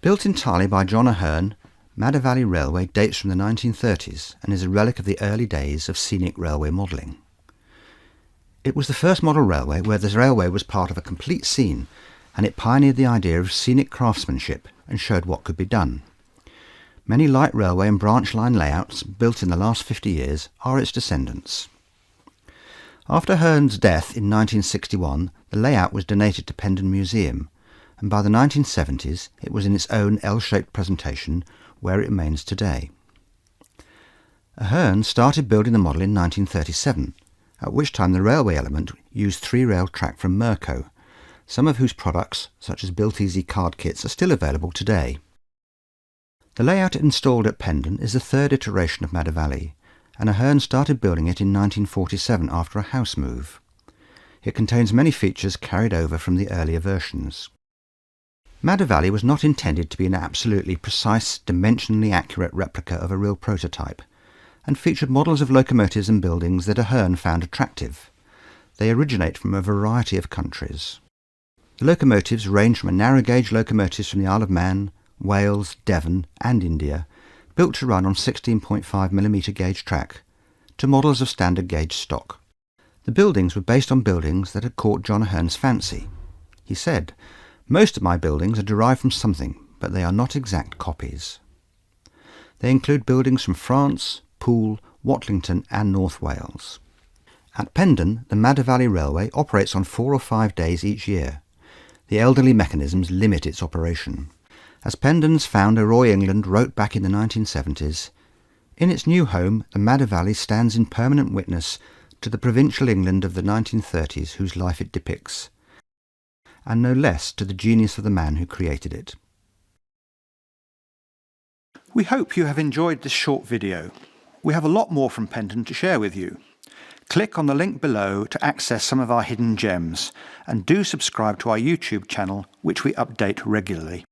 Built entirely by John Ahern, Madder Valley Railway dates from the 1930s and is a relic of the early days of scenic railway modelling. It was the first model railway where the railway was part of a complete scene, and it pioneered the idea of scenic craftsmanship and showed what could be done. Many light railway and branch line layouts built in the last 50 years are its descendants. After Ahern's death in 1961, the layout was donated to Pendon Museum, and by the 1970s it was in its own L-shaped presentation where it remains today. Ahern started building the model in 1937, at which time the railway element used three-rail track from Mirco, some of whose products, such as Built Easy card kits, are still available today. The layout installed at Pendon is the third iteration of Madder Valley, and Ahern started building it in 1947 after a house move. It contains many features carried over from the earlier versions. Madder Valley was not intended to be an absolutely precise, dimensionally accurate replica of a real prototype, and featured models of locomotives and buildings that Ahern found attractive. They originate from a variety of countries. The locomotives range from narrow-gauge locomotives from the Isle of Man, Wales, Devon and India, built to run on 16.5mm gauge track, to models of standard gauge stock. The buildings were based on buildings that had caught John Ahern's fancy. He said, "Most of my buildings are derived from something, but they are not exact copies." They include buildings from France, Poole, Watlington and North Wales. At Pendon, the Madder Valley Railway operates on 4 or 5 days each year. The elderly mechanisms limit its operation. As Pendon's founder Roy England wrote back in the 1970s, "In its new home, the Madder Valley stands in permanent witness to the provincial England of the 1930s whose life it depicts, and no less to the genius of the man who created it." We hope you have enjoyed this short video. We have a lot more from Pendon to share with you. Click on the link below to access some of our hidden gems, and do subscribe to our YouTube channel, which we update regularly.